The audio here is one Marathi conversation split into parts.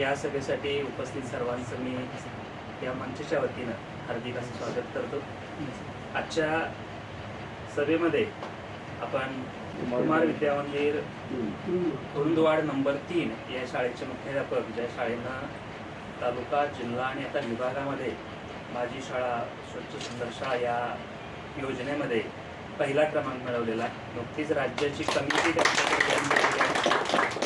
या सभेसाठी उपस्थित सर्वांचं मी या मंचाच्या वतीनं हार्दिक असं स्वागत करतो. आजच्या सभेमध्ये आपण कुमार विद्या मंदिर कुरुंदवाड नंबर 3 या शाळेचे मुख्याध्यापक, ज्या शाळेनं तालुका, जिल्हा आणि आता विभागामध्ये माझी शाळा स्वच्छ सुंदर शाळा या योजनेमध्ये पहिला क्रमांक मिळवलेला. नुकतीच राज्याची कमिटी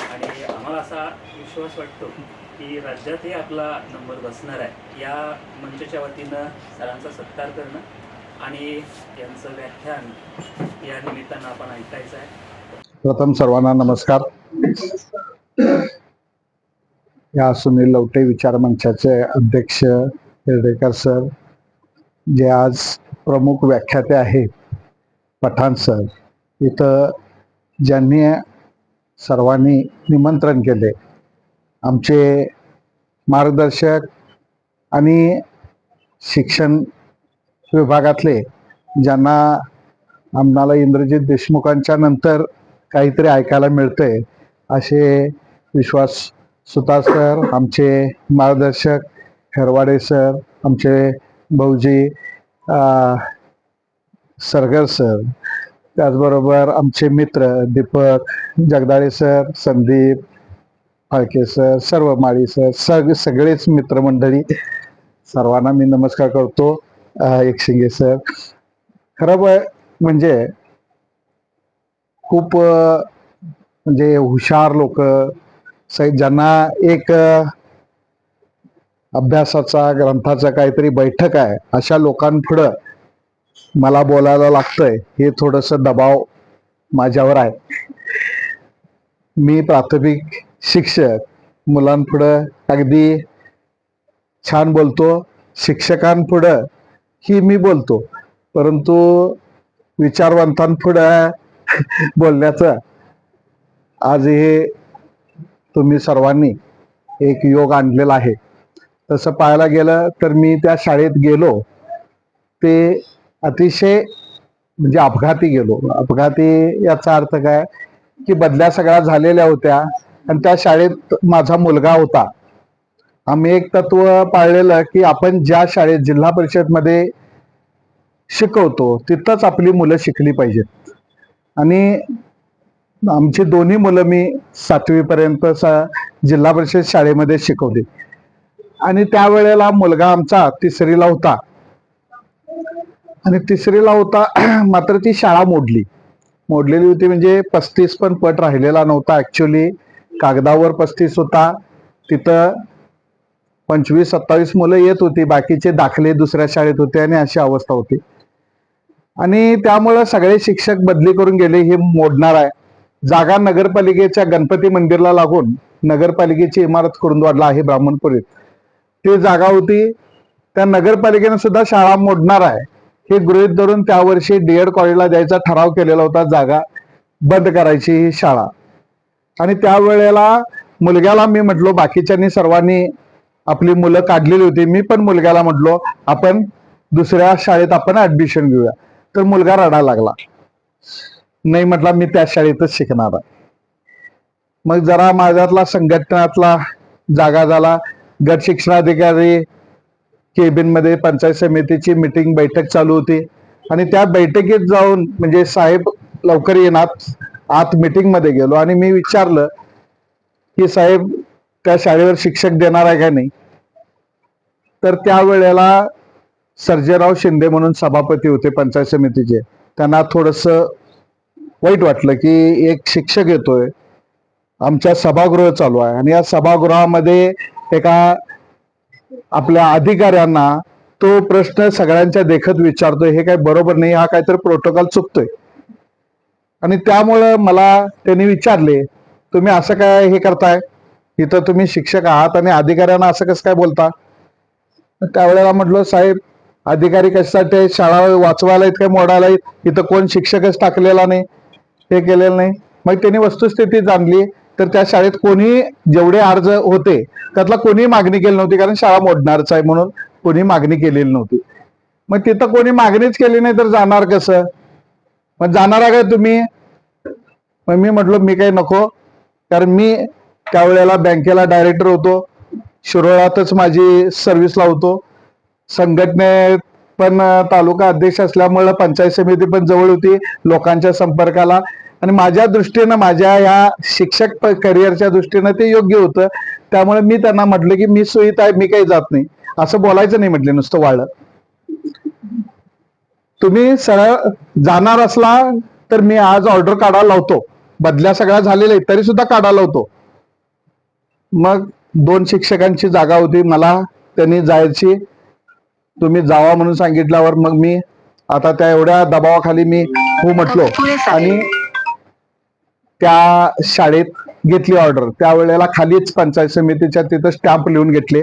आणि आम्हाला असा विश्वास वाटतो की राज्यातही आपला नंबर बसणार आहे. या मंचाच्या वतीनं सरांचा सत्कार करणं आणि यांचं व्याख्यान या निमित्तानं आपण ऐकायचं आहे. प्रथम सर्वांना नमस्कार. या सुनील लवटे विचार मंचाचे अध्यक्ष हेर्डेकर सर, जे आज प्रमुख व्याख्याते आहेत, पठाण सर, इथं ज्यांनी सर्वांनी निमंत्रण केले, आमचे मार्गदर्शक आणि शिक्षण विभागातले, ज्यांना आम्हाला इंद्रजित देशमुखांच्या नंतर काहीतरी ऐकायला मिळतंय असे विश्वास सुतार सर, आमचे मार्गदर्शक खरवाडे सर, आमचे भाऊजी सरगर सर, त्याचबरोबर आमचे मित्र दीपक जगदाळे सर, संदीप फाळके सर, सर्व माळी सर, सगळेच मित्रमंडळी, सर्वांना मी नमस्कार करतो. एकशिंगे सर, खरं म्हणजे खूप म्हणजे हुशार लोक, ज्यांना एक अभ्यासाचा, ग्रंथाचा काहीतरी बैठक आहे, अशा लोकांपुढं मला बोलायला लागतंय, हे थोडंसं दबाव माझ्यावर आहे. मी प्राथमिक शिक्षक, मुलांपुढं अगदी छान बोलतो, शिक्षकांपुढं ही मी बोलतो, परंतु विचारवंतांपुढं बोलण्याचं आज हे तुम्ही सर्वांनी एक योग आणलेला आहे. तसं पाहायला गेलं तर मी त्या शाळेत गेलो ते अतिशय म्हणजे अपघाती गेलो. अपघाती याचा अर्थ काय की बदल्या सगळ्या झालेल्या होत्या आणि त्या शाळेत माझा मुलगा होता. आम्ही एक तत्व पाळलेलं की आपण ज्या शाळेत जिल्हा परिषदमध्ये शिकवतो तिथंच आपली मुलं शिकली पाहिजेत. आणि आमची दोन्ही मुलं मी 7वी पर्यंत जिल्हा परिषद शाळेमध्ये शिकवली आणि त्यावेळेला मुलगा आमचा 3रीला होता आणि 3रीला होता मात्र ती शाळा मोडलेली होती. म्हणजे 35 पण पट राहिलेला नव्हता. ऍक्च्युली कागदावर 35 होता, तिथं 25-27 मुलं येत होती, बाकीचे दाखले दुसऱ्या शाळेत होते आणि अशी अवस्था होती. आणि त्यामुळं सगळे शिक्षक बदली करून गेले. हे मोडणार आहे. जागा नगरपालिकेच्या गणपती मंदिरला लागून नगरपालिकेची इमारत कुरुंदवाडला आहे, ब्राह्मणपुरीत, ती जागा होती. त्या नगरपालिकेने सुद्धा शाळा मोडणार आहे हे गृहीत धरून त्या वर्षी डीएड कॉलेजला द्यायचा ठराव केलेला होता, जागा बंद करायची ही शाळा. आणि त्यावेळेला मुलग्याला मी म्हटलो, बाकीच्यांनी सर्वांनी आपली मुलं काढलेली होती, मी पण मुलग्याला म्हटलो आपण दुसऱ्या शाळेत आपण ऍडमिशन घेऊया. तर मुलगा रडायला लागला, नाही म्हटला मी त्या शाळेतच शिकणार आहे. मग जरा माझ्यातला संघटनातला जागा झाला. गट शिक्षणाधिकारी केबिन मध्ये पंचायत समितीची मीटिंग, बैठक चालू होती आणि त्या बैठकीत जाऊन म्हणजे साहेब लवकर येणार, आत मीटिंग मध्ये गेलो आणि मी विचारलं की साहेब त्या शाळेवर शिक्षक देणार आहे का नाही. तर त्यावेळेला सर्जेराव शिंदे म्हणून सभापती होते पंचायत समितीचे, त्यांना थोडस वाईट वाटलं की एक शिक्षक येतोय, आमच्या सभागृह चालू आहे आणि या सभागृहामध्ये एका आपल्या अधिकाऱ्यांना तो प्रश्न सगळ्यांच्या देखत विचारतोय, हे काही बरोबर नाही, हा काहीतरी प्रोटोकॉल चुकतोय. आणि त्यामुळं मला त्यांनी विचारले, तुम्ही असं काय हे करताय, इथं तुम्ही शिक्षक आहात आणि अधिकाऱ्यांना असं कसं काय बोलता. त्यावेळेला म्हटलं साहेब अधिकारी कशासाठी, शाळा वाचवायला आहेत काय मोडायला आहेत, इथं कोण शिक्षकच टाकलेला नाही, हे केलेलं नाही. मग त्यांनी वस्तुस्थिती जाणली तर त्या शाळेत कोणी जेवढे अर्ज होते त्यातला कोणी मागणी केली नव्हती, कारण शाळा मोडणारच आहे म्हणून कोणी मागणी केलेली नव्हती. मग तिथं कोणी मागणीच केली नाही तर जाणार कसं, मग जाणार आहे का तुम्ही. मग मी म्हटलो मी काही नको, कारण मी त्यावेळेला बँकेला डायरेक्टर होतो, शिरोळातच माझी सर्व्हिस लावतो. संघटनेत पण तालुका अध्यक्ष असल्यामुळे पंचायत समिती पण जवळ होती लोकांच्या संपर्काला, आणि माझ्या दृष्टीनं माझ्या या शिक्षक करिअरच्या दृष्टीनं ते योग्य होतं. त्यामुळे मी त्यांना म्हटलं की मी सुईत आहे, मी काही जात नाही, असं बोलायचं नाही म्हटले नुसतं वाळलं. तुम्ही सरळ जाणार असला तर मी आज ऑर्डर काढायला लावतो, बदल्या सगळ्या झालेल्या आहेत तरी सुद्धा काढायला लावतो. मग 2 शिक्षकांची जागा होती, मला त्यांनी जायची, तुम्ही जावा म्हणून सांगितल्यावर मग मी आता त्या एवढ्या दबावाखाली मी हो म्हटलो आणि त्या शाळेत घेतली ऑर्डर. त्यावेळेला खालीच पंचायत समितीच्या तिथं स्टॅम्प लिहून घेतले.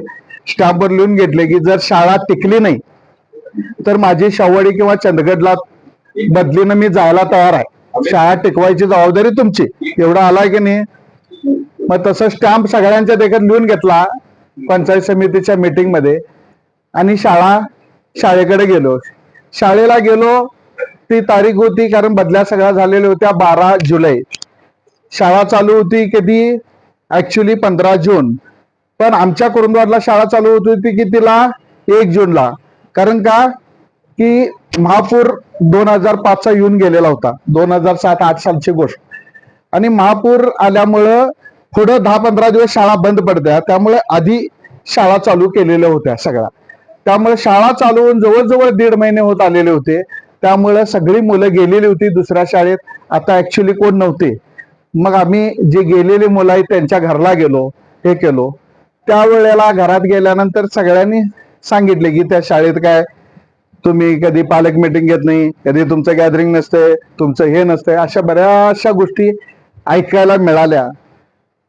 स्टॅम्पवर लिहून घेतले की जर शाळा टिकली नाही तर माझी शाहूवाडी किंवा चंदगडला बदलीनं मी जायला तयार आहे, शाळा टिकवायची जबाबदारी तुमची, एवढं आलाय की नाही. मग तसं स्टॅम्प सगळ्यांच्या देखत लिहून घेतला पंचायत समितीच्या मीटिंग मध्ये आणि शाळेकडे गेलो. शाळेला गेलो, ती तारीख होती कारण बदल्या सगळ्या झालेल्या होत्या 12 जुलै. शाळा चालू होती कधी ऍक्च्युली 15 जून, पण आमच्या कुरुंदवाडला शाळा चालू होती की तिला 1 जूनला. कारण का की महापूर 2005चा येऊन गेलेला होता, 2007-8 सालची गोष्ट, आणि महापूर आल्यामुळं पुढं 10-15 दिवस शाळा बंद पडत्या, त्यामुळे आधी शाळा चालू केलेल्या होत्या सगळ्या. त्यामुळे शाळा चालू होऊन जवळजवळ 1.5 महिने होत आलेले होते. त्यामुळे सगळी मुलं गेलेली होती दुसऱ्या शाळेत, आता ऍक्च्युली कोण नव्हते. मग आम्ही जे गेलेली मुलं आहेत त्यांच्या घरला गेलो, हे केलो. त्यावेळेला घरात गेल्यानंतर सगळ्यांनी सांगितले की त्या शाळेत काय तुम्ही कधी पालक मिटिंग घेत नाही, कधी तुमचं गॅदरिंग नसते, तुमचं हे नसतंय, अशा बऱ्याचशा गोष्टी ऐकायला मिळाल्या.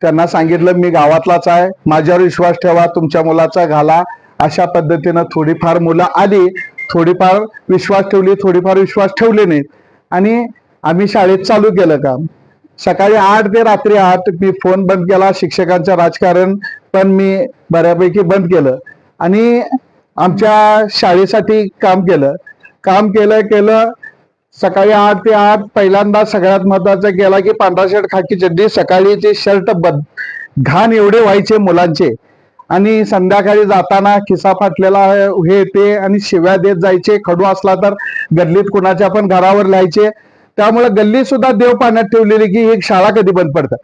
त्यांना सांगितलं मी गावातलाच आहे, माझ्यावर विश्वास ठेवा, तुमच्या मुलाचा घाला. अशा पद्धतीनं थोडीफार मुलं आली, थोडीफार विश्वास ठेवली, थोडीफार विश्वास ठेवले नाहीत, आणि आम्ही शाळेत चालू केलं काम. सकाळी 8 ते रात्री 8 मी फोन बंद केला, शिक्षकांचं राजकारण पण मी बऱ्यापैकी बंद केलं आणि आमच्या शाळेसाठी काम केलं. सकाळी 8 ते 8 पहिल्यांदा सगळ्यात महत्वाचं केला की पांढरा शर्ट खाकी चड्डी, सकाळीचे शर्ट घाण एवढे व्हायचे मुलांचे, आणि संध्याकाळी जाताना खिसा फाटलेला हे ते आणि शिव्या देत जायचे. खडू असला तर गल्लीत कुणाच्या पण घरावर लिहायचे. त्यामुळे गल्ली सुद्धा देव पाण्यात ठेवलेली की ही शाळा कधी बंद पडतात,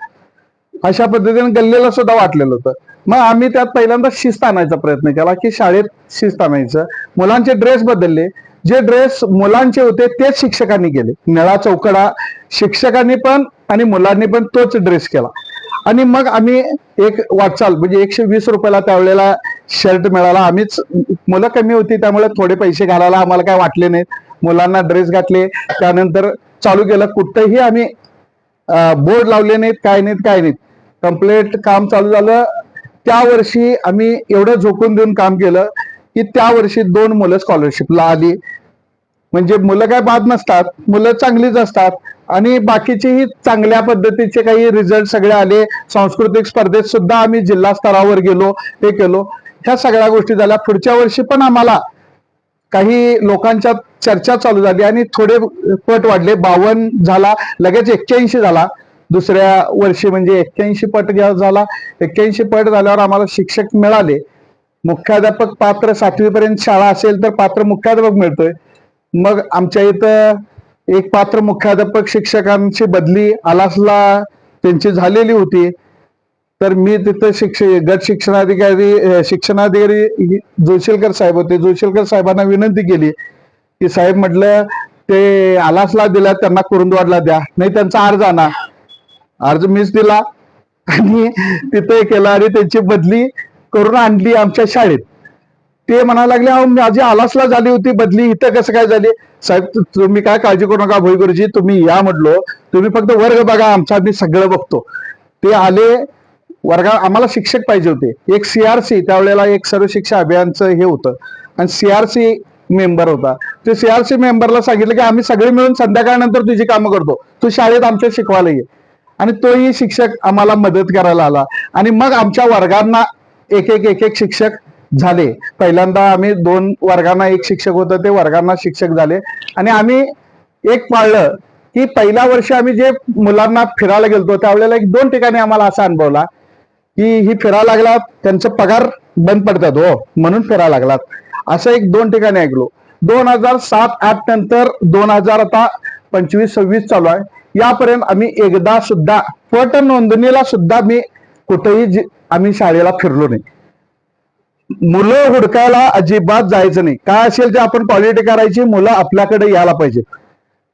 अशा पद्धतीने गल्लीला सुद्धा वाटलेलं होतं. मग आम्ही त्यात पहिल्यांदा शिस्त आणायचा प्रयत्न केला की शाळेत शिस्त आणायचं. मुलांचे ड्रेस बदलले, जे ड्रेस मुलांचे होते तेच शिक्षकांनी केले, निळा चौकडा शिक्षकांनी पण आणि मुलांनी पण तोच ड्रेस केला. आणि मग आम्ही एक वाटचाल म्हणजे 120 रुपयाला त्यावेळेला शर्ट मिळाला. आम्हीच मुलं कमी होती त्यामुळे थोडे पैसे घालायला आम्हाला काय वाटले नाहीत. मुलांना ड्रेस घातले, त्यानंतर चालू केलं. कुठंही आम्ही बोर्ड लावले नाहीत, काय नाहीत. कम्प्लीट काम चालू झालं. त्या वर्षी आम्ही एवढं झोकून देऊन काम केलं की त्या वर्षी 2 मुलं स्कॉलरशिपला आली. म्हणजे मुलं काय बाद नसतात, मुलं चांगलीच असतात, आणि बाकीचेही चांगल्या पद्धतीचे काही रिझल्ट सगळे आले. सांस्कृतिक स्पर्धेत सुद्धा आम्ही जिल्हा स्तरावर गेलो, हे केलो. ह्या सगळ्या गोष्टी झाल्या. पुढच्या वर्षी पण आम्हाला काही लोकांच्या चर्चा चालू झाली आणि थोडे पट वाढले. 52 झाला, लगेच 81 झाला. दुसऱ्या वर्षी म्हणजे 81 पट झाला. 81 पट झाल्यावर आम्हाला शिक्षक मिळाले. मुख्याध्यापक पात्र 7वी पर्यंत शाळा असेल तर पात्र मुख्याध्यापक मिळतोय. मग आमच्या इथं एक पात्र मुख्याध्यापक शिक्षकांची बदली आलासला त्यांची झालेली होती. तर मी तिथं गट शिक्षणाधिकारी जोशीलकर साहेब होते. जोशीलकर साहेबांना विनंती केली की साहेब म्हटलं ते आलासला दिला, त्यांना कुरुंदवाडला द्या, नाही त्यांचा अर्ज आणा. अर्ज मीच दिला आणि तिथे केला आणि त्यांची बदली करून आणली आमच्या शाळेत. ते म्हणायला लागले अहो माझी आलासला झाली होती बदली, इथं कसं काय झाली? साहेब तुम्ही काय काळजी करू नका भोई गुरुजी, तुम्ही या म्हटलो, तुम्ही फक्त वर्ग बघा आमचा, मी सगळं बघतो. ते आले वर्गात. आम्हाला शिक्षक पाहिजे होते. एक CRC त्यावेळेला एक सर्व शिक्षा अभियानचं हे होतं आणि CRC मेंबर होता. ते CRC मेंबरला सांगितलं की आम्ही सगळे मिळून संध्याकाळनंतर तुझी कामं करतो, तू शाळेत आमच्या शिकवायला ये. आणि तोही शिक्षक आम्हाला मदत करायला आला आणि मग आमच्या वर्गांना एक शिक्षक झाले. पहिल्यांदा आम्ही 2 वर्गांना 1 शिक्षक होतं, ते वर्गांना शिक्षक झाले. आणि आम्ही एक पाळलं की पहिल्या वर्षी आम्ही जे मुलांना फिरायला गेलतो त्यावेळेला 1-2 ठिकाणी आम्हाला असा अनुभवला की ही फिरायला लागलात, त्यांचं पगार बंद पडतात हो म्हणून फिरायला लागलात. असं 1-2 ठिकाणी ऐकलो. 2007-8 नंतर 2000 आता 25-26 चालू आहे. यापर्यंत आम्ही एकदा सुद्धा पट नोंदणीला सुद्धा मी कुठेही आम्ही शाळेला फिरलो नाही. मुलं हुडकायला अजिबात जायचं नाही. काय असेल ते आपण क्वालिटी करायची, मुलं आपल्याकडे यायला पाहिजे.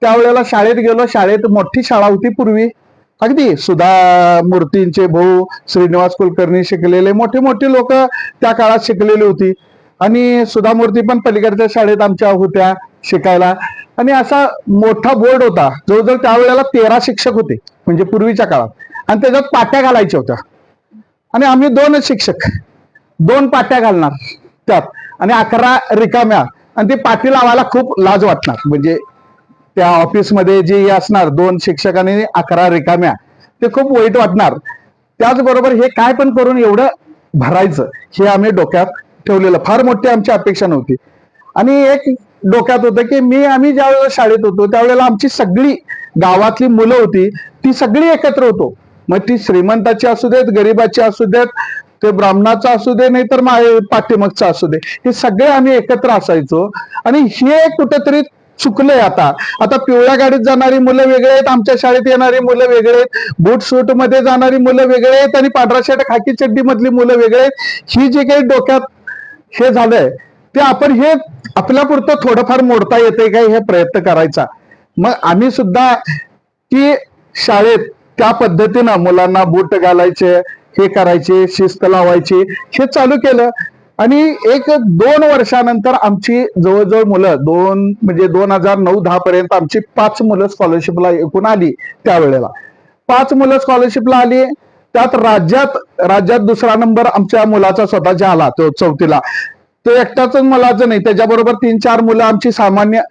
त्यावेळेला शाळेत गेलो. शाळेत मोठी शाळा होती पूर्वी, अगदी सुधा मूर्तींचे भाऊ, श्रीनिवास कुलकर्णी शिकलेले मोठे मोठे लोक त्या काळात शिकलेली होती. आणि सुधा मूर्ती पण पलीकडच्या शाळेत आमच्या होत्या शिकायला. आणि असा मोठा बोर्ड होता. जवळजवळ त्यावेळेला 13 शिक्षक होते म्हणजे पूर्वीच्या काळात. आणि त्याच्यात पाट्या घालायच्या होत्या. आणि आम्ही 2 शिक्षक 2 पाट्या घालणार त्यात आणि 11 रिकाम्या. आणि ती पाटी लावायला खूप लाज वाटणार. म्हणजे त्या ऑफिसमध्ये जे असणार 2 शिक्षक आणि 11 रिकाम्या, ते खूप वाईट वाटणार. त्याचबरोबर हे काय पण करून एवढं भरायचं हे आम्ही डोक्यात ठेवलेलं. फार मोठी आमची अपेक्षा नव्हती. आणि एक डोक्यात होतं की आम्ही ज्यावेळेला शाळेत होतो त्यावेळेला आमची सगळी गावातली मुलं होती, ती सगळी एकत्र होतो. मग ती श्रीमंताची असू देत, गरीबाची असू देत, ते ब्राह्मणाचा असू दे, नाही तर पाठीमागचा असू दे, हे सगळे आम्ही एकत्र असायचो. आणि हे कुठेतरी चुकलंय. आता पिवळ्या गाडीत जाणारी मुलं वेगळे आहेत, आमच्या शाळेत येणारी मुलं वेगळे आहेत, बूट सूट मध्ये जाणारी मुलं वेगळे आहेत आणि पांढरा शर्ट खाकी चड्डी मधली मुलं वेगळे आहेत. ही जे काही डोक्यात हे झालंय ते आपण हे आपल्यापुरतं थोडंफार मोडता येते काय हे प्रयत्न करायचा. मग आम्ही सुद्धा की शाळेत त्या पद्धतीनं मुलांना बूट घालायचे, हे करायचे, शिस्त लावायची, हे चालू केलं. आणि 1-2 वर्षानंतर आमची जवळजवळ मुलं 2009-10 पर्यंत आमची 5 मुलं स्कॉलरशिपला एकूण आली. त्यावेळेला 5 मुलं स्कॉलरशिपला आली. त्यात राज्यात दुसरा नंबर आमच्या मुलाचा स्वतःच्या आला, तो 4थीला. तो एकटाच मुलाचं नाही, त्याच्याबरोबर 3-4 मुलं आमची सामान्य.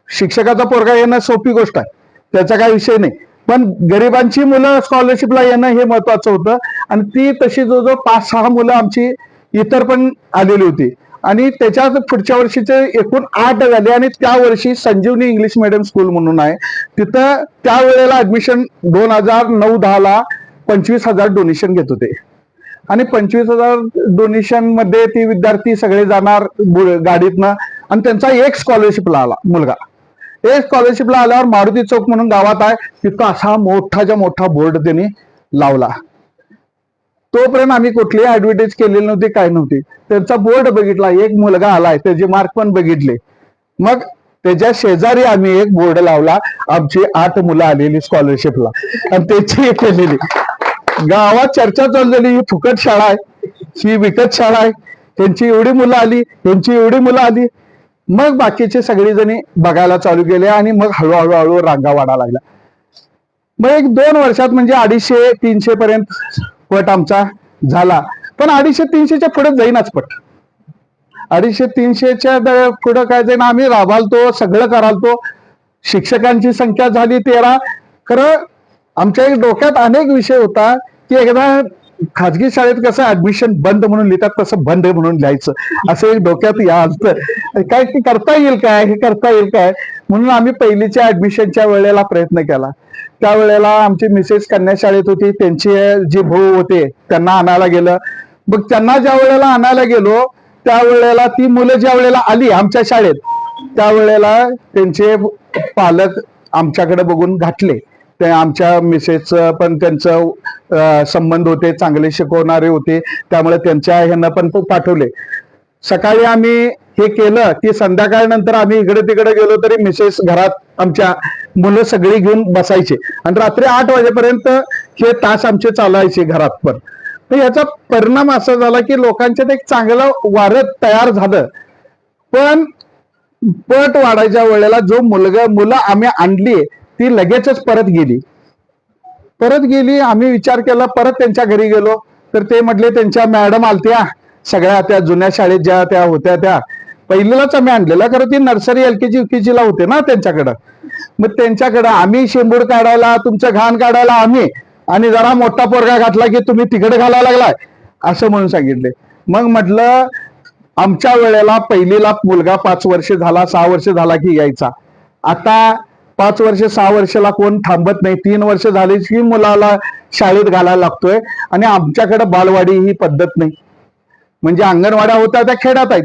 शिक्षकाचा पोरगा येणं सोपी गोष्ट आहे, त्याचा काही विषय नाही. पण गरिबांची मुलं स्कॉलरशिपला येणं हे महत्वाचं होतं. आणि ती तशी जवळजवळ 5-6 मुलं आमची इतर पण आलेली होती. आणि त्याच्यात पुढच्या वर्षीचे एकूण 8 झाले. आणि त्या वर्षी संजीवनी इंग्लिश मिडियम स्कूल म्हणून आहे, तिथं त्यावेळेला ऍडमिशन 2009-10ला 25,000 डोनेशन घेत होते. आणि 25,000 डोनेशन मध्ये ती विद्यार्थी सगळे जाणार गाडीतनं. आणि त्यांचा एक स्कॉलरशिपला आला मुलगा. एक स्कॉलरशिपला आल्यावर मारुती चौक म्हणून गावात आहे, तिथं असा मोठाच्या मोठा बोर्ड त्यांनी लावला. तोपर्यंत आम्ही कुठलीही ऍडव्हर्टाईज केलेली नव्हती, काय नव्हती. त्यांचा बोर्ड बघितला, एक मुलगा आलाय, त्याचे मार्क पण बघितले. मग त्याच्या शेजारी आम्ही एक बोर्ड लावला, आमची 8 मुलं आलेली स्कॉलरशिपला आणि त्याची हे केलेली. गावात चर्चा चाललेली, ही फुकट शाळा आहे, ही विकत शाळा आहे, त्यांची एवढी मुलं आली, त्यांची एवढी मुलं आली. मग बाकीचे सगळेजणी बघायला चालू केले आणि मग हळूहळू रांगा वाढायला लागल्या. मग 1-2 वर्षात म्हणजे 250-300 पर्यंत पट आमचा झाला. पण 250-300च्या पुढे जाईनाच पट. 250-300च्या पुढे काय जाईन, आम्ही राबालतो, सगळं करालतो. शिक्षकांची संख्या झाली 13. खरं आमच्या एक डोक्यात अनेक विषय होता की एकदा खाजगी शाळेत कसं ऍडमिशन बंद म्हणून लिहितात तसं बंद म्हणून लिहायचं, असं एक डोक्यात या असतं. काय की करता येईल काय, हे करता येईल काय, म्हणून आम्ही पहिलीच्या ऍडमिशनच्या वेळेला प्रयत्न केला. त्यावेळेला आमची मिसेस कन्या शाळेत होती, त्यांचे जे भाऊ होते त्यांना आणायला गेलं. मग त्यांना ज्या वेळेला आणायला गेलो त्यावेळेला ती मुलं ज्या वेळेला आली आमच्या शाळेत, त्यावेळेला त्यांचे पालक आमच्याकडे बघून घातले. ते आमच्या मिसेसचं पण त्यांचं संबंध होते, चांगले शिकवणारे होते, त्यामुळे त्यांच्या ह्यांना पण पाठवले. सकाळी आम्ही हे केलं की संध्याकाळ नंतर आम्ही इकडे तिकडे गेलो तरी मिसेस घरात आमच्या मुलं सगळी घेऊन बसायचे आणि रात्री 8 वाजेपर्यंत हे तास आमचे चालायचे घरात. पण तर याचा परिणाम असा झाला की लोकांच्यात एक चांगलं वारं तयार झालं. पण पट वाढायच्या वेळेला जो मुलं आम्ही आणली ती लगेचच परत गेली. आम्ही विचार केला, परत त्यांच्या घरी गेलो तर ते म्हटले त्यांच्या मॅडम आलत्या सगळ्या, त्या जुन्या शाळेत ज्या त्या होत्या त्या पहिलीलाच आम्ही आणलेला, कारण ती नर्सरी LKG UKG ला होते ना त्यांच्याकडं. मग त्यांच्याकडं आम्ही शेंबूड काढायला, तुमचं घाण काढायला आम्ही, आणि जरा मोठा पोरगा घातला की तुम्ही तिकडे घालायला लागलाय असं म्हणून सांगितले. मग म्हटलं आमच्या वेळेला पहिलीला मुलगा 5 वर्ष झाला, 6 वर्ष झाला की यायचा. आता 5 वर्ष 6 वर्षाला कोण थांबत नाही, 3 वर्ष झाली की मुलाला शाळेत घालायला लागतोय. आणि आमच्याकडे बालवाडी ही पद्धत नाही. म्हणजे अंगणवाड्या होत्या त्या खेड्यात आहेत.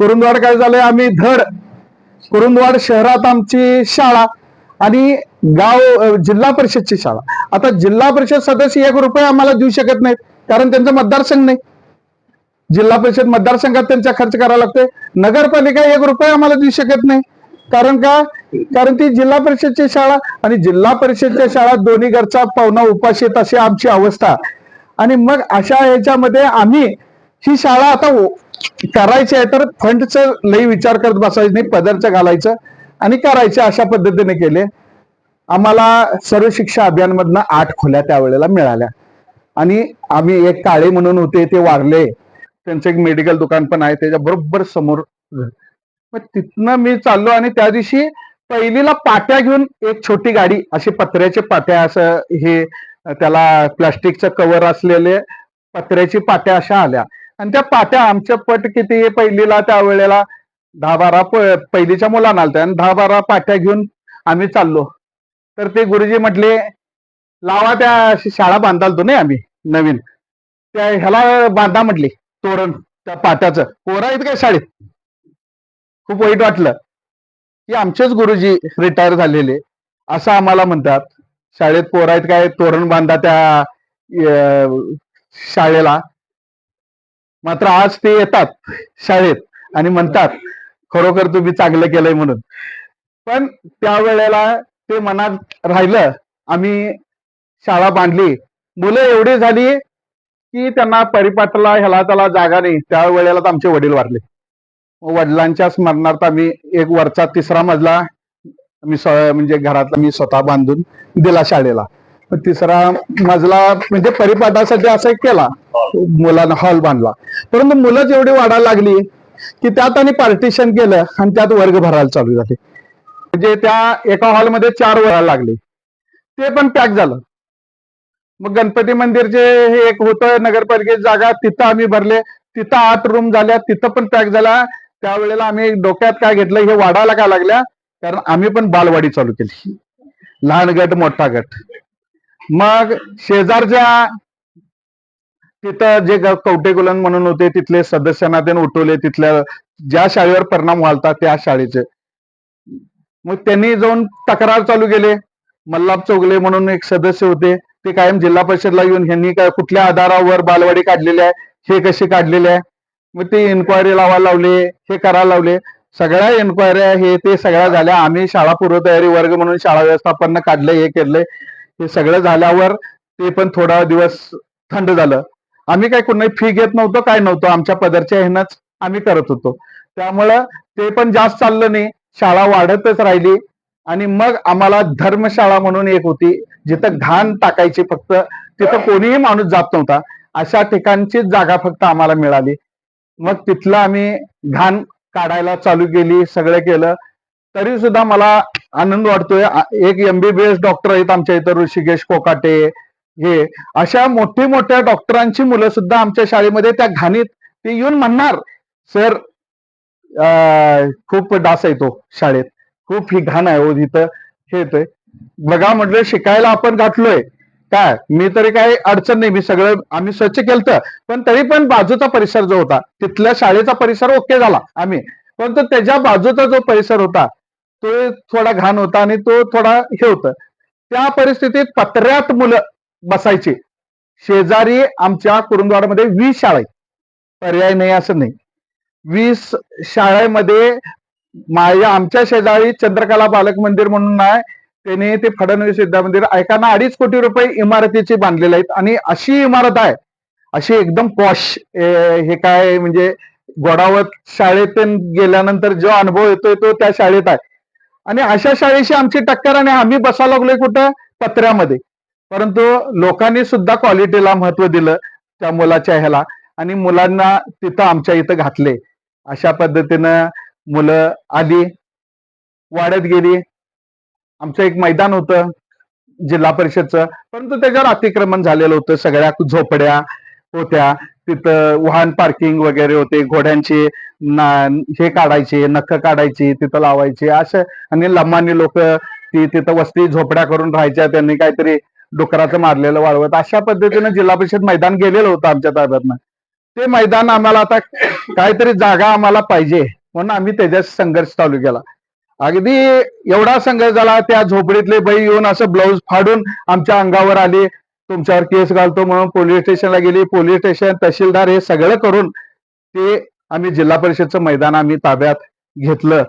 कुरुंदवाड काय झालंय, आम्ही धड कुरुंदवाड शहरात आमची शाळा आणि गाव जिल्हा परिषदची शाळा. आता जिल्हा परिषद सदस्य 1 रुपये आम्हाला देऊ शकत नाहीत, कारण त्यांचा मतदारसंघ नाही. जिल्हा परिषद मतदारसंघात त्यांचा खर्च करावा लागतोय. नगरपालिका 1 रुपये आम्हाला देऊ शकत नाही. कारण का? कारण ती जिल्हा परिषदची शाळा, आणि जिल्हा परिषदच्या शाळा दोन्ही घरचा पाहुणा उपाशीत अशी आमची अवस्था. आणि मग अशा ह्याच्यामध्ये आम्ही ही शाळा आता करायची आहे, तर फंडचं लई विचार करत बसायचं नाही, पदरचं घालायचं आणि करायचं, अशा पद्धतीने केले. आम्हाला सर्व शिक्षा अभियान मधनं 8 खोल्या त्यावेळेला मिळाल्या. आणि आम्ही एक काळे म्हणून होते, ते वारले. त्यांचं एक मेडिकल दुकान पण आहे त्याच्या बरोबर समोर. मग तिथनं मी चाललो आणि त्या दिवशी पहिलीला पाट्या घेऊन एक छोटी गाडी, अशी पत्र्याचे पाट्या, असं हे त्याला प्लास्टिकचं कव्हर असलेले पत्र्याची पाट्या अशा आल्या. आणि त्या पाट्या आमच्या पट किती पहिलीला त्यावेळेला 10-12 पहिलीच्या मुलांना आलत्या, आणि 10-12 पाट्या घेऊन आम्ही चाललो. तर ते गुरुजी म्हटले, लावा त्या शाळा बांधालतो नाही आम्ही नवीन, त्या ह्याला बांधा म्हटली तोरण त्या पाट्याचं. पोरं आहेत काय शाळेत? खूप वाईट वाटलं की आमचेच गुरुजी रिटायर झालेले असं आम्हाला म्हणतात, शाळेत पोरं आहेत काय, तोरण बांधा त्या शाळेला. मात्र आज ते येतात शाळेत आणि म्हणतात खरोखर तुम्ही चांगलं केलंय म्हणून. पण त्यावेळेला ते मनात राहिलं. आम्ही शाळा बांधली, मुलं एवढी झाली की त्यांना परिपाठाला ह्याला त्याला जागा नाही. त्यावेळेला आमचे वडील वारले. वडिलांच्या स्मरणार्थ आम्ही एक वरचा 3रा मजला मी म्हणजे घरातला मी स्वतः बांधून दिला शाळेला. 3रा मजला म्हणजे परिपाठासाठी असं केला, मुलांना हॉल बांधला. परंतु मुलं जेवढी वाढायला लागली की त्यात आणि पार्टिशन केलं आणि त्यात वर्ग भरायला चालू झाले. म्हणजे त्या एका हॉलमध्ये 4 वर्ग लागले, ते पण पॅक झालं. मग गणपती मंदिरचे हे एक होतं नगरपालिकेची जागा, तिथं आम्ही भरले. तिथं 8 रूम झाल्या, तिथं पण पॅक झाला. त्यावेळेला आम्ही डोक्यात काय घेतलं, हे वाढायला काय लागल्या, कारण आम्ही पण बालवाडी चालू केली, लहान गट मोठा गट. मग शेजारच्या तिथं जे कवटेकुलन म्हणून होते, तिथले सदस्यांना त्यांनी उठवले, तिथल्या ज्या शाळेवर परिणाम व्हालता त्या शाळेचे. मग त्यांनी जाऊन तक्रार चालू केले. मल्लाप चौगले म्हणून एक सदस्य होते, ते कायम जिल्हा परिषदला येऊन ह्यांनी काय कुठल्या आधारावर बालवाडी काढलेली आहे, हे कशी काढलेली आहे. मग ते इन्क्वायरी लावायला लावले, हे करायला लावले. सगळ्या इन्क्वायऱ्या हे ते सगळ्या झाल्या. आम्ही शाळा पूर्वतयारी वर्ग म्हणून शाळा व्यवस्थापन काढले, हे केलंय. हे सगळं झाल्यावर ते पण थोडा दिवस थंड झालं. आम्ही काय कोणी फी घेत नव्हतो, काय नव्हतं, आमच्या पदरच्या ह्यानंच आम्ही करत होतो. त्यामुळं ते पण जास्त चाललं नाही, शाळा वाढतच राहिली. आणि मग आम्हाला धर्मशाळा म्हणून एक होती, जिथं घाण टाकायची, फक्त तिथं कोणीही माणूस जात नव्हता, अशा ठिकाणची जागा फक्त आम्हाला मिळाली. मग तिथलं आम्ही घाण काढायला चालू केली, सगळं केलं. तरी सुद्धा मला आनंद वाटतोय. एक MBBS डॉक्टर आहेत आमच्या इथं, ऋषिकेश कोकाटे, हे अशा मोठ्या डॉक्टरांची मुलं सुद्धा आमच्या शाळेमध्ये त्या घाणीत ते येऊन म्हणणार, सर खूप डास येतो शाळेत, खूप ही घाण आहे हो तिथं, हे येतोय. बघा म्हटलं, शिकायला आपण घातलोय काय, मी तरी काही अडचण नाही, मी सगळं आम्ही स्वच्छ केलं. पण तरी पण बाजूचा परिसर जो होता, तिथल्या शाळेचा परिसर ओके झाला आम्ही, परंतु त्याच्या बाजूचा जो परिसर होता तो थोडा घाण होता आणि तो थोडा हे होतं. त्या परिस्थितीत पत्र्यात मुलं बसायची. शेजारी आमच्या कुरुंदवाडमध्ये 20 शाळा आहेत, पर्याय नाही असं नाही. 20 शाळेमध्ये आमच्या शेजारी चंद्रकला बालक मंदिर म्हणून आहे, त्याने ते फडणवीस विद्या मंदिर ऐकाना 2.5 कोटी रुपये इमारतीचे बांधलेले आहेत. आणि अशी इमारत आहे, अशी एकदम पॉश, हे काय म्हणजे गोडावत शाळेत गेल्यानंतर जो अनुभव येतोय तो त्या शाळेत आहे. आणि अशा शाळेशी आमची टक्कर, आणि आम्ही बसायला लागलोय कुठं, पत्र्यामध्ये. परंतु लोकांनी सुद्धा क्वालिटीला महत्व दिलं त्या मुलाच्या ह्याला, आणि मुलांना तिथं आमच्या इथं घातले. अशा पद्धतीनं मुलं आली, वाढत गेली. आमचं एक मैदान होतं जिल्हा परिषदचं, परंतु त्याच्यावर अतिक्रमण झालेलं होतं, सगळ्या झोपड्या होत्या, तिथं वाहन पार्किंग वगैरे होते, घोड्यांचे हे काढायचे, नख काढायची तिथं लावायचे असं. आणि लमानी लोक ती तिथं वस्ती झोपड्या करून राहायच्या, त्यांनी काहीतरी डुकराचं मारलेलं वाळवत, अशा पद्धतीनं जिल्हा परिषद मैदान गेलेलं होतं आमच्या ताब्यातनं. ते मैदान आम्हाला आता काहीतरी जागा आम्हाला पाहिजे म्हणून आम्ही त्याच्यात संघर्ष चालू केला. अगदी एवढा संघर्ष झाला, त्या झोपडीतले बाई येऊन असं ब्लाऊज फाडून आमच्या अंगावर आली, तुमच्यावर केस घालतो म्हणून पोलीस स्टेशनला गेली. पोलीस स्टेशन, तहसीलदार हे सगळं करून ते आम्ही जिल्हा परिषदचं मैदान आम्ही ताब्यात घेतलं.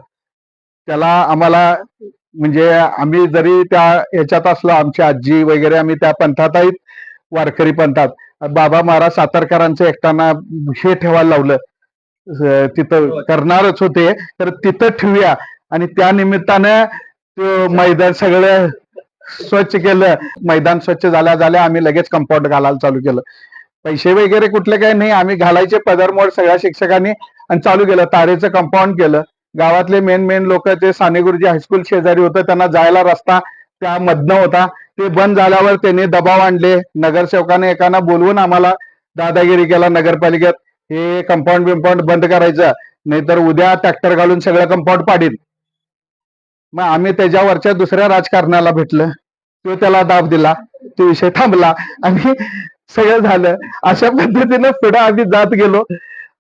त्याला आम्हाला म्हणजे आम्ही जरी त्या ह्याच्यात असलो, आमची आजी वगैरे आम्ही त्या पंथात आहेत, वारकरी पंथात. बाबा महाराज सातारकरांचं एकट्यानं हे ठेवायला लावलं, तिथं करणारच होते, तर तिथं ठेवूया. आणि त्या निमित्तानं ते मैदान सगळं स्वच्छ केलं. मैदान स्वच्छ झाल्या आम्ही लगेच कंपाऊंड घालायला चालू केलं. पैसे वगैरे कुठले काही नाही, आम्ही घालायचे पदरमोड सगळ्या शिक्षकांनी आणि चालू केलं. तारेचं कंपाऊंड केलं. गावातले मेन लोक, ते साने गुरुजी हायस्कूल शेजारी होतं, त्यांना जायला रस्ता त्या मधनं होता, ते बंद झाल्यावर त्यांनी दबाव आणले. नगरसेवकाने एकाना बोलवून आम्हाला दादागिरी केला नगरपालिकेत, हे कंपाऊंड बंद करायचं, नाहीतर उद्या ट्रॅक्टर घालून सगळं कंपाऊंड पाडील. मग आम्ही त्याच्यावरच्या दुसऱ्या राजकारणाला भेटलं, तो त्याला दाब दिला, तो विषय थांबला आणि सगळं झालं. अशा पद्धतीनं पुढे आम्ही जात गेलो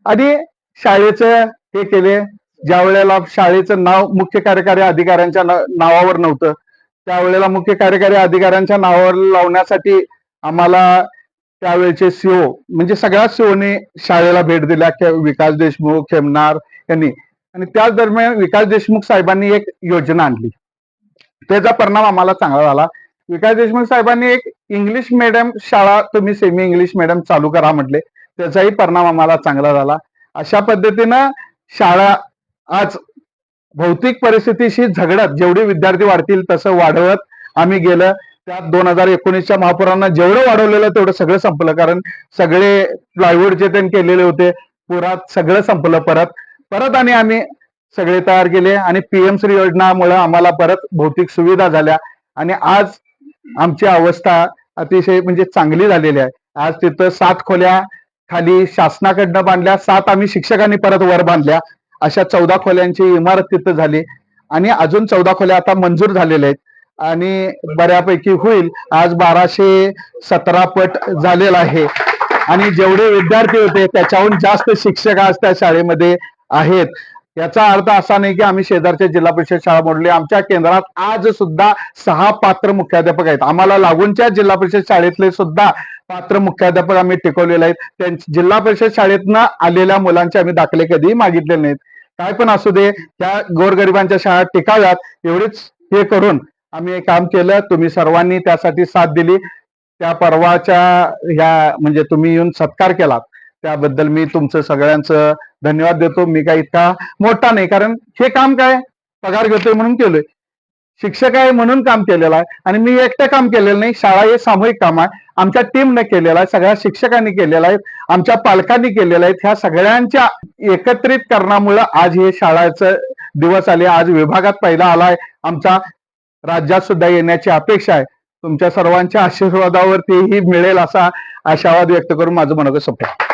आणि शाळेचं हे केले. ज्या वेळेला शाळेचं नाव मुख्य कार्यकारी अधिकाऱ्यांच्या नावावर नव्हतं, त्यावेळेला मुख्य कार्यकारी अधिकाऱ्यांच्या नावावर लावण्यासाठी आम्हाला त्यावेळेचे सीओ, म्हणजे सगळ्या सीओने शाळेला भेट दिल्या, विकास देशमुख, खेमनार यांनी. आणि त्याच दरम्यान विकास देशमुख साहेबांनी एक योजना आणली, त्याचा परिणाम आम्हाला चांगला झाला. विकास देशमुख साहेबांनी एक इंग्लिश मिडियम शाळा, तुम्ही सेमी इंग्लिश मिडियम चालू करा म्हटले, त्याचाही परिणाम आम्हाला चांगला झाला. अशा पद्धतीनं शाळा आज भौतिक परिस्थितीशी झगडत, जेवढे विद्यार्थी वाढतील तसं वाढवत आम्ही गेलं. त्यात 2019च्या महापुरांना जेवढं वाढवलेलं तेवढं सगळं संपलं, कारण सगळे प्लायवूडचे ते केलेले होते, पुरात सगळं संपलं. परत आणि आम्ही सगळे तयार केले आणि PM श्री योजनामुळे आम्हाला परत भौतिक सुविधा झाल्या आणि आज आमची अवस्था अतिशय म्हणजे चांगली झालेली आहे. आज तिथं 7 खोल्या खाली शासनाकडनं बांधल्या, 7 आम्ही शिक्षकांनी परत वर बांधल्या. अशा 14 खोल्यांची इमारत तिथं झाली आणि अजून 14 खोल्या आता मंजूर झालेल्या आहेत आणि बऱ्यापैकी होईल. आज 1217 पट झालेला आहे आणि जेवढे विद्यार्थी होते त्याच्याहून जास्त शिक्षक आज त्या शाळेमध्ये आहेत. याचा अर्थ असा नाही की आम्ही शेजारच्या जिल्हा परिषद शाळा मोडली. आमच्या केंद्रात आज सुद्धा 6 पात्र मुख्याध्यापक आहेत. आम्हाला लागूनच्या जिल्हा परिषद शाळेतले सुद्धा पात्र मुख्याध्यापक आम्ही टिकवलेले आहेत. जिल्हा परिषद शाळेतनं आलेल्या मुलांचे आम्ही दाखले कधीही मागितले नाहीत. काय पण असू दे, त्या गोरगरिबांच्या शाळा टिकाव्यात एवढीच हे करून आम्ही काम केलं. तुम्ही सर्वांनी त्यासाठी साथ दिली. त्या परवाच्या ह्या म्हणजे तुम्ही येऊन सत्कार केलात, त्याबद्दल मी तुमचं सगळ्यांचं धन्यवाद देतो. मी काय इतका मोठा नाही, कारण हे काम काय पगार घेतोय म्हणून केलोय, शिक्षक आहे म्हणून काम केलेलं आहे आणि मी एकटं काम केलेलं नाही. शाळा हे सामूहिक काम आहे, आमच्या टीमने केलेलं आहे, सगळ्या शिक्षकांनी केलेलं आहे, आमच्या पालकांनी केलेलं आहे. ह्या सगळ्यांच्या एकत्रित करण्यामुळे आज हे शाळेचं दिवस आले. आज विभागात पहिला आलाय, आमचा राज्यात सुद्धा येण्याची अपेक्षा आहे. तुमच्या सर्वांच्या आशीर्वादावर तेही मिळेल असा आशावाद व्यक्त करून माझं मनोगत संपलं.